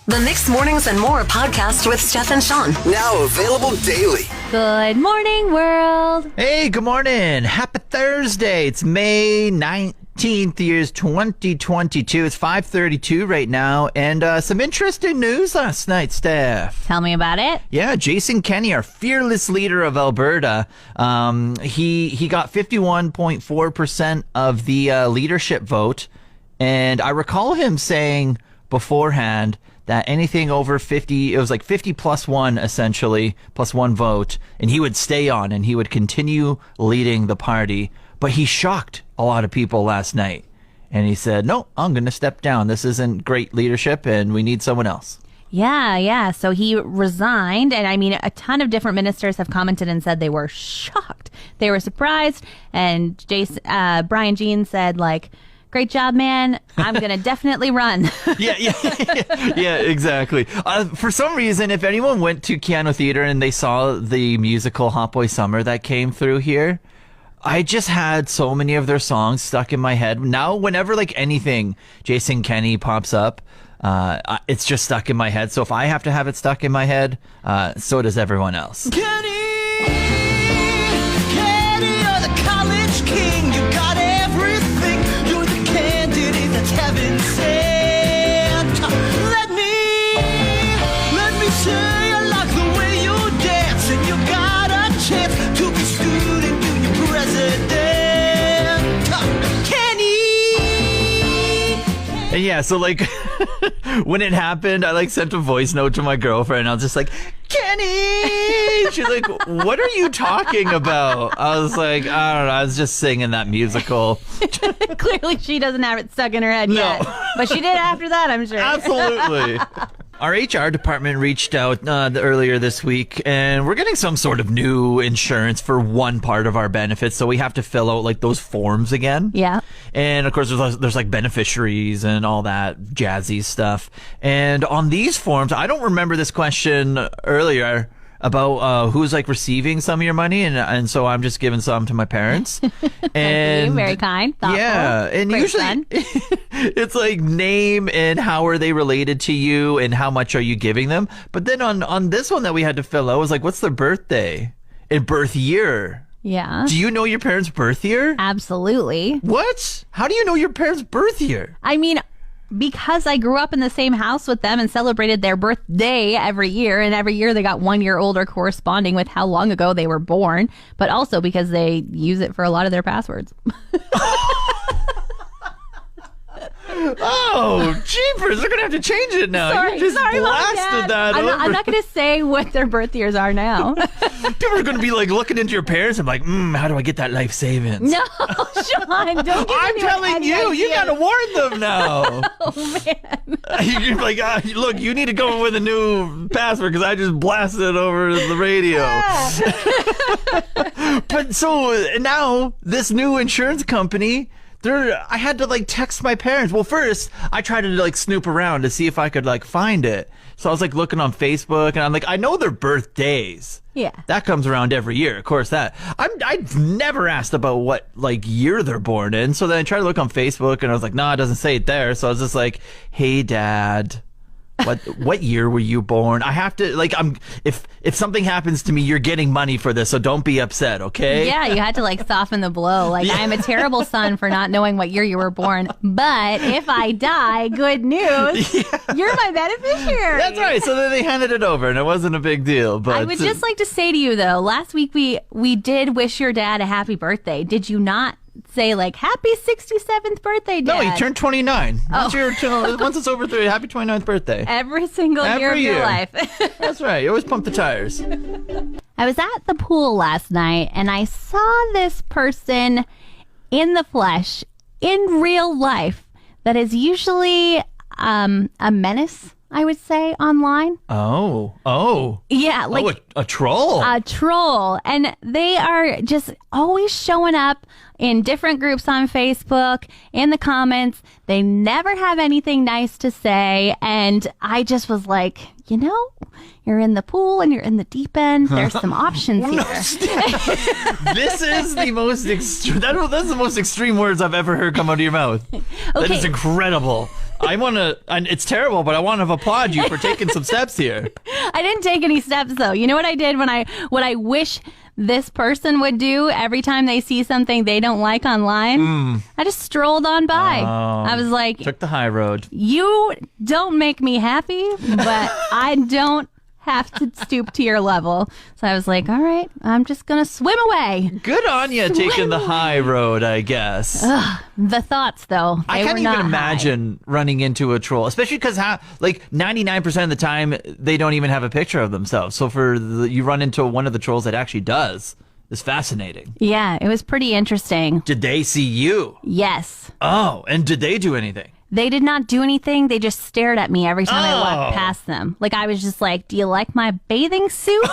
The Mixed Mornings and More podcast with Steph and Shawn. Now available daily. Good morning, world. Hey, good morning. Happy Thursday. It's May 19th, year's 2022. It's 5:32 right now. And some interesting news last night, Steph. Tell me about it. Yeah, Jason Kenney, our fearless leader of Alberta, he got 51.4% of the leadership vote. And I recall him saying beforehand that anything over 50, it was like 50 plus one, essentially, plus one vote, and he would stay on and he would continue leading the party. But he shocked a lot of people last night. And he said, no, I'm going to step down. This isn't great leadership and we need someone else. Yeah. So he resigned. And I mean, a ton of different ministers have commented and said they were shocked. They were surprised. And Brian Jean said, like, great job, man. I'm going to definitely run. Yeah, exactly. For some reason, if anyone went to Keanu Theater and they saw the musical Hot Boy Summer that came through here, I just had so many of their songs stuck in my head. Now, whenever like anything Jason Kenney pops up, it's just stuck in my head. So if I have to have it stuck in my head, so does everyone else. Kenny, you're the college king. You got everything. You're the candidate that's heaven sent. Let me say I like the way you dance, and you got a chance to be student union president. Kenny. And yeah, so like when it happened, I like sent a voice note to my girlfriend. I was just like, Kenny! She's like, what are you talking about? I was like, I don't know. I was just singing that musical. Clearly, she doesn't have it stuck in her head yet. But she did after that, I'm sure. Absolutely. Our HR department reached out earlier this week, and we're getting some sort of new insurance for one part of our benefits, so we have to fill out like those forms again. Yeah. And of course, there's like beneficiaries and all that jazzy stuff. And on these forms, I don't remember this question earlier about who's like receiving some of your money, and so I'm just giving some to my parents. And very kind, thoughtful. Yeah, and great usually son. it's like name and how are they related to you and how much are you giving them. But then on this one that we had to fill out was like, what's their birthday and birth year? Yeah. Do you know your parents' birth year? Absolutely. What? How do you know your parents' birth year? I mean, because I grew up in the same house with them and celebrated their birthday every year, and every year they got 1 year older corresponding with how long ago they were born, but also because they use it for a lot of their passwords. Oh, jeepers, they're going to have to change it now. You just sorry, Mom and blasted Dad. that over. I'm not going to say what their birth years are now. People are going to be like looking into your parents and like, how do I get that life savings? No, Shawn, don't give I'm telling you got to warn them now. Oh, man. You're like, look, you need to go in with a new password because I just blasted it over the radio. But so now this new insurance company, I had to like text my parents. Well, first I tried to like snoop around to see if I could like find it. So I was like looking on Facebook and I'm like, I know their birthdays. Yeah. That comes around every year. Of course that. I've never asked about what like year they're born in. So then I tried to look on Facebook and I was like, no, it doesn't say it there. So I was just like, hey, Dad. What year were you born? I have to like if something happens to me, you're getting money for this, so don't be upset, okay? Yeah, you had to like soften the blow. Like, I am a terrible son for not knowing what year you were born, but if I die, good news, you're my beneficiary. That's right. So then they handed it over and it wasn't a big deal. But I would just like to say to you though, last week we did wish your dad a happy birthday. Did you not say like happy 67th birthday, Dad? No, he turned 29. Once it's over 30, happy 29th birthday. Every single year of your life. That's right. You always pump the tires. I was at the pool last night and I saw this person in the flesh, in real life, that is usually a menace, I would say, online. Oh. Yeah, like a troll. A troll. And they are just always showing up in different groups on Facebook, in the comments. They never have anything nice to say. And I just was like, you know, you're in the pool and you're in the deep end. There's some options here. This is the most extreme. That's the most extreme words I've ever heard come out of your mouth. That is incredible. I want to, and it's terrible, but I want to applaud you for taking some steps here. I didn't take any steps though. You know what I did what I wish this person would do every time they see something they don't like online? I just strolled on by. I was like, Took the high road. you don't make me happy, but I don't have to stoop to your level. So I was like, all right, I'm just going to swim away. Good on you taking the high road, I guess. The thoughts, though, I they can't were not even imagine running into a troll, especially because like 99% of the time they don't even have a picture of themselves. So you run into one of the trolls that actually does. It's fascinating. high. Yeah, it was pretty interesting. Did they see you? Yes. Oh, and did they do anything? They did not do anything. They just stared at me every time I walked past them. Like, I was just like, do you like my bathing suit?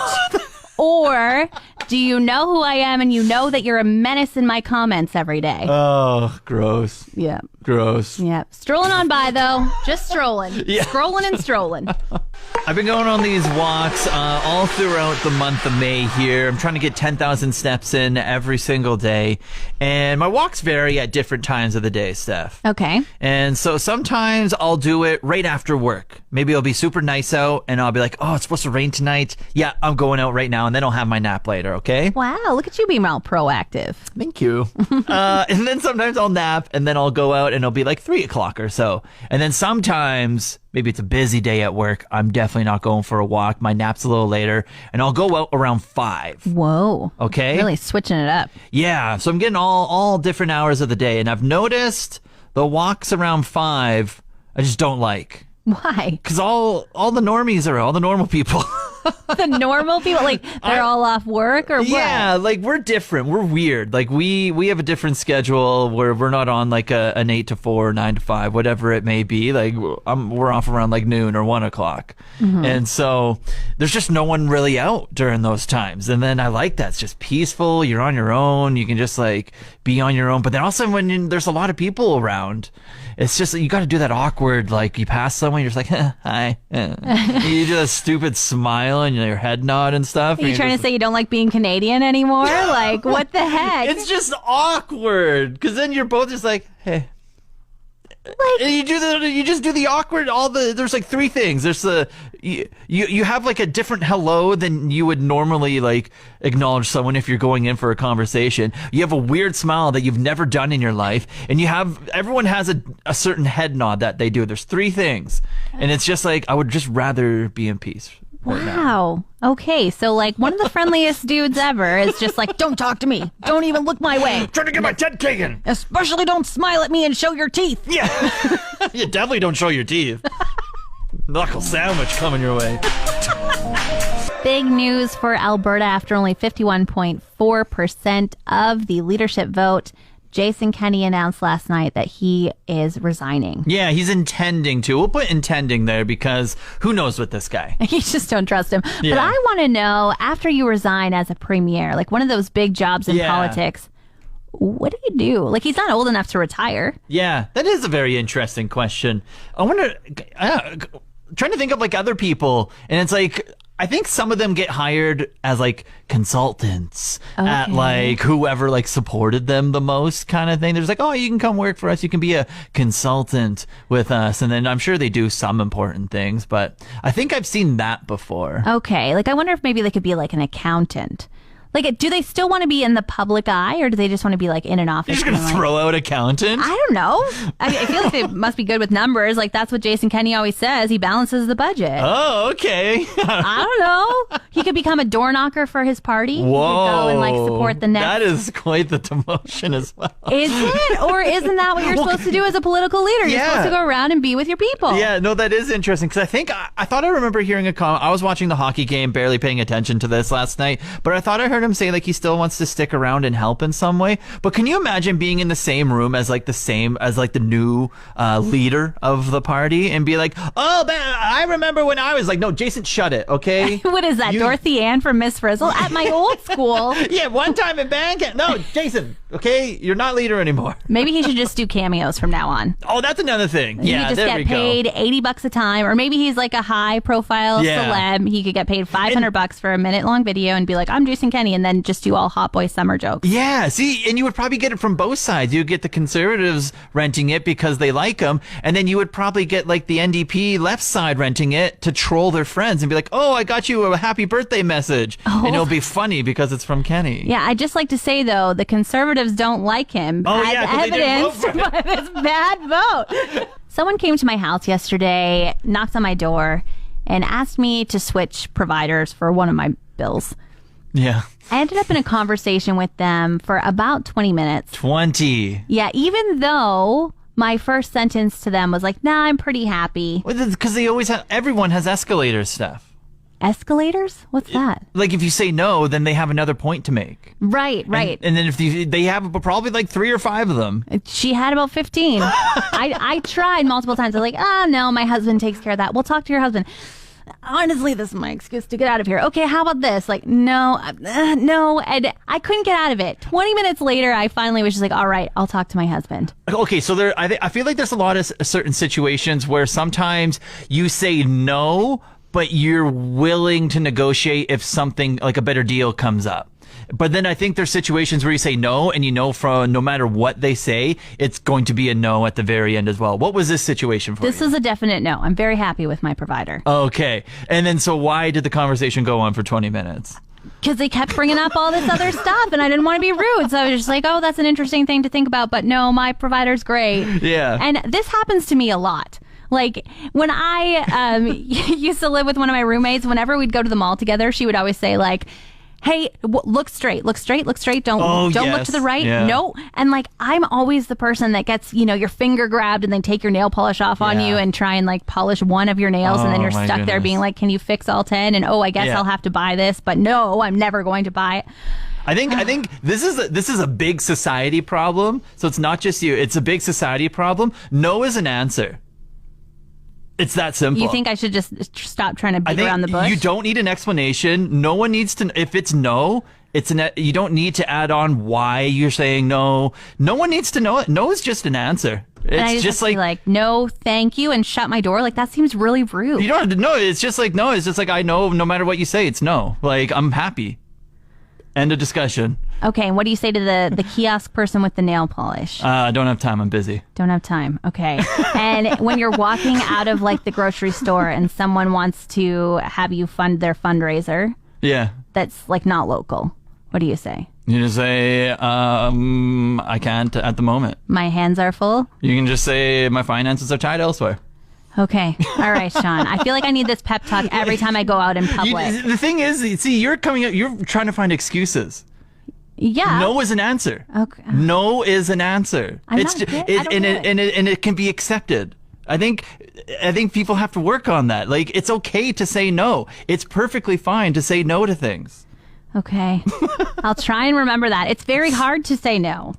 Or do you know who I am and you know that you're a menace in my comments every day? Oh, gross. Yeah. Gross. Yeah. Strolling on by, though. Just strolling. Yeah. Scrolling and strolling. I've been going on these walks all throughout the month of May here. I'm trying to get 10,000 steps in every single day. And my walks vary at different times of the day, Steph. Okay. And so sometimes I'll do it right after work. Maybe it'll be super nice out and I'll be like, oh, it's supposed to rain tonight. Yeah, I'm going out right now. And then I'll have my nap later, okay? Wow, look at you being all proactive. Thank you. And then sometimes I'll nap and then I'll go out and it'll be like 3 o'clock or so. And then sometimes, maybe it's a busy day at work, I'm definitely not going for a walk. My nap's a little later and I'll go out around 5. Whoa. Okay. Really switching it up. Yeah. So I'm getting all different hours of the day. And I've noticed the walks around 5, I just don't like. Why? Because all the normies are all the normal people. The normal people, like, they're all off work or what? Yeah, like, we're different. We're weird. Like, we have a different schedule where we're not on, like, an 8 to 4, 9 to 5, whatever it may be. Like, we're off around, like, noon or 1 o'clock. Mm-hmm. And so there's just no one really out during those times. And then I like that. It's just peaceful. You're on your own. You can just, like, be on your own. But then also when there's a lot of people around, it's just you got to do that awkward, like, you pass someone, you're just like, hi. You do that stupid smile and your head nod and stuff. Are you trying to say you don't like being Canadian anymore? Like, what the heck? It's just awkward because then you're both just like, hey. Like, And you just do the awkward. There's like 3 things. There's you have like a different hello than you would normally like acknowledge someone if you're going in for a conversation. You have a weird smile that you've never done in your life, and everyone has a certain head nod that they do. There's 3 things, and it's just like I would just rather be in peace. Right now. wow. Okay, so like one of the friendliest dudes ever is just like, don't talk to me. Don't even look my way. Trying to get my tent taken. Especially don't smile at me and show your teeth. Yeah. You definitely don't show your teeth. Knuckle sandwich coming your way. Big news for Alberta after only 51.4% of the leadership vote. Jason Kenney announced last night that he is resigning. Yeah, he's intending to. We'll put intending there because who knows with this guy. You just don't trust him. Yeah. But I want to know, after you resign as a premier, like one of those big jobs in politics, what do you do? Like, he's not old enough to retire. Yeah, that is a very interesting question. I wonder, trying to think of like other people, and it's like, I think some of them get hired as like consultants at like whoever like supported them the most kind of thing. There's like, oh, you can come work for us. You can be a consultant with us. And then I'm sure they do some important things, but I think I've seen that before. Okay. Like, I wonder if maybe they could be like an accountant. Like, do they still want to be in the public eye, or do they just want to be like in an office? You're just going to throw out accountant? I don't know. I feel like they must be good with numbers. Like, that's what Jason Kenney always says. He balances the budget. Oh, okay. I don't know. He could become a door knocker for his party. Whoa. He could go and like support the next. That is quite the demotion as well. Is it? Or isn't that what you're supposed to do as a political leader? You're supposed to go around and be with your people. Yeah, no, that is interesting because I think I thought I remember hearing a comment. I was watching the hockey game, barely paying attention to this last night, but I thought I heard him say like he still wants to stick around and help in some way. But can you imagine being in the same room as like the new leader of the party and be like, oh, man, I remember when I was like, no, Jason, shut it, okay? What is that, Dorothy Ann from Miss Frizzle? At my old school. Yeah, one time in band camp. No, Jason, Okay, you're not leader anymore. Maybe he should just do cameos from now on. Oh, that's another thing. He Yeah, could just there we get paid go. $80 a time, or maybe he's like a high-profile celeb. He could get paid $500 for a minute-long video and be like, "I'm Jason Kenney," and then just do all hot boy summer jokes. Yeah, see, and you would probably get it from both sides. You would get the conservatives renting it because they like him, and then you would probably get like the NDP left side renting it to troll their friends and be like, "Oh, I got you a happy birthday message," and it'll be funny because it's from Kenny. Yeah, I'd just like to say though, the conservatives don't like him. Oh, as yeah, 'cause they didn't vote evidenced for by this bad vote. Someone came to my house yesterday, knocked on my door, and asked me to switch providers for one of my bills. Yeah. I ended up in a conversation with them for about 20 minutes. 20. Yeah, even though my first sentence to them was like, "Nah, I'm pretty happy." Because they always have, everyone has escalators, Steph. Escalators? What's that? Like if you say no, then they have another point to make. Right. And then if they have probably like 3 or 5 of them. She had about 15. I tried multiple times. I was like, no, my husband takes care of that. We'll talk to your husband. Honestly, this is my excuse to get out of here. Okay, how about this? Like, no. And I couldn't get out of it. 20 minutes later, I finally was just like, all right, I'll talk to my husband. Okay, so I feel like there's a lot of certain situations where sometimes you say no, but you're willing to negotiate if something like a better deal comes up. But then I think there's situations where you say no, and you know from no matter what they say, it's going to be a no at the very end as well. What was this situation for you? This is a definite no. I'm very happy with my provider. Okay. And then so why did the conversation go on for 20 minutes? Because they kept bringing up all this other stuff, and I didn't want to be rude. So I was just like, oh, that's an interesting thing to think about. But no, my provider's great. Yeah. And this happens to me a lot. Like, when I used to live with one of my roommates, whenever we'd go to the mall together, she would always say, like, "Hey, look straight, look straight, look straight. Don't look to the right. Yeah. No." And like, I'm always the person that gets, your finger grabbed and then take your nail polish off on you and try and like polish one of your nails. And then you're my stuck there goodness. being like, "Can you fix all 10? And I guess I'll have to buy this. But no, I'm never going to buy it." I think this is a big society problem. So it's not just you. It's a big society problem. No is an answer. It's that simple. You think I should just stop trying to beat around the bush? You don't need an explanation. No one needs to. If it's no, you don't need to add on why you're saying no. No one needs to know it. No is just an answer. It's and I just have to be like, "No, thank you," and shut my door. Like, that seems really rude. You don't have to know. It's just like no. It's just like, I know no matter what you say, it's no. Like, I'm happy. End of discussion. Okay, and what do you say to the kiosk person with the nail polish? I don't have time. I'm busy. Don't have time. Okay. And when you're walking out of like the grocery store and someone wants to have you fund their fundraiser, Yeah. that's like not local, what do you say? You just say, I can't at the moment. My hands are full? You can just say my finances are tied elsewhere. Okay. All right, Shawn. I feel like I need this pep talk every time I go out in public. The thing is, see, you're trying to find excuses. Yeah. No is an answer. Okay. No is an answer. I don't get it. And it can be accepted. I think people have to work on that. Like, it's okay to say no. It's perfectly fine to say no to things. Okay. I'll try and remember that. It's very hard to say no.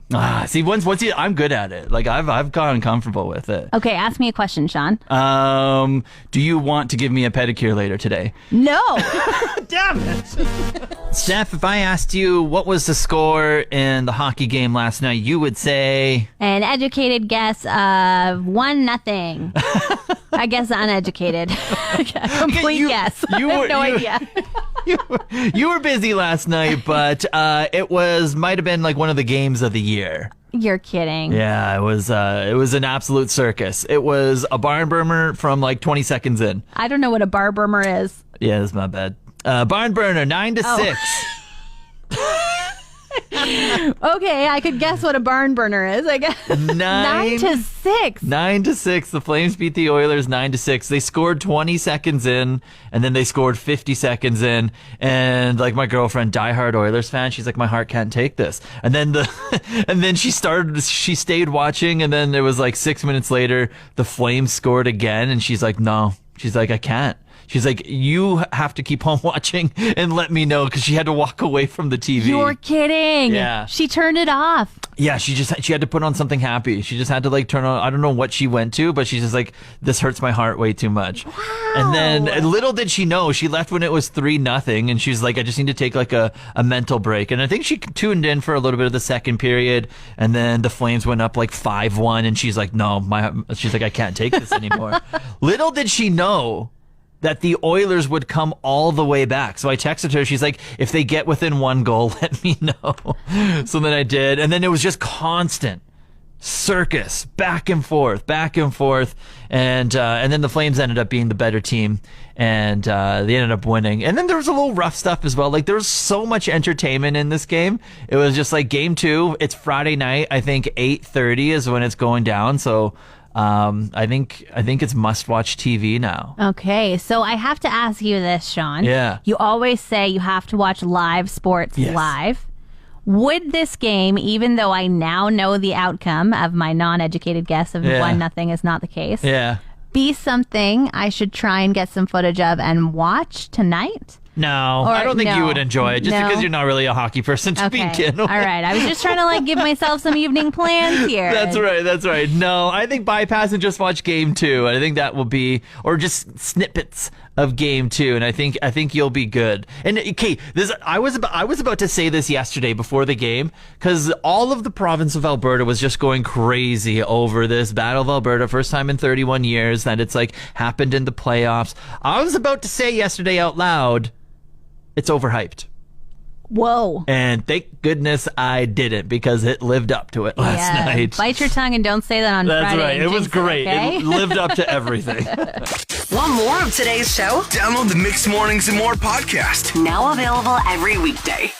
See, I'm good at it. Like, I've gotten comfortable with it. Okay, ask me a question, Shawn. Do you want to give me a pedicure later today? No. Damn it. Steph, if I asked you what was the score in the hockey game last night, you would say... An educated guess of 1-0. I guess uneducated. A complete guess. I have no idea. You were busy last night, but it might have been like one of the games of the year. You're kidding. Yeah, it was an absolute circus. It was a barn burner from like 20 seconds in. I don't know what a bar burner is. Yeah, that's my bad. Barn burner, 9-6. Okay, I could guess what a barn burner is, I guess. 9-6. 9-6. The Flames beat the Oilers 9-6. They scored 20 seconds in, and then they scored 50 seconds in. And like my girlfriend, diehard Oilers fan, she's like, my heart can't take this. And then she stayed watching, and then it was like 6 minutes later, the Flames scored again, and she's like, no. She's like, I can't. She's like, you have to keep on watching and let me know, because she had to walk away from the TV. You're kidding. Yeah. She turned it off. Yeah, she had to put on something happy. She just had to like turn on, I don't know what she went to, but she's just like, this hurts my heart way too much. Wow. And then little did she know, she left when it was 3-0, and she's like, I just need to take like a mental break. And I think she tuned in for a little bit of the second period, and then the Flames went up like 5-1, and she's like, no, she's like, I can't take this anymore. Little did she know that the Oilers would come all the way back. So I texted her. She's like, if they get within 1 goal, let me know. So then I did. And then it was just constant circus, back and forth. And then the Flames ended up being the better team, and they ended up winning. And then there was a little rough stuff as well. Like, there was so much entertainment in this game. It was just like game 2. It's Friday night. I think 8:30 is when it's going down. So I think it's must-watch TV now. Okay, so I have to ask you this, Shawn. Yeah. You always say you have to watch live sports live. Would this game, even though I now know the outcome of my non-educated guess of 1-0 is not the case, be something I should try and get some footage of and watch tonight? No, I don't think you would enjoy it, just because you're not really a hockey person to begin with. All right. I was just trying to like give myself some evening plans here. That's right. No, I think bypass and just watch game 2. I think that will be, or just snippets of game 2, and I think you'll be good. And okay, I was about to say this yesterday before the game, because all of the province of Alberta was just going crazy over this Battle of Alberta, first time in 31 years that it's like happened in the playoffs. I was about to say yesterday out loud, it's overhyped. Whoa. And thank goodness I didn't, because it lived up to it last night. Bite your tongue and don't say that on Friday. That's right. It was great. Okay? It lived up to everything. Want more of today's show? Download the Mixed Mornings and More podcast. Now available every weekday.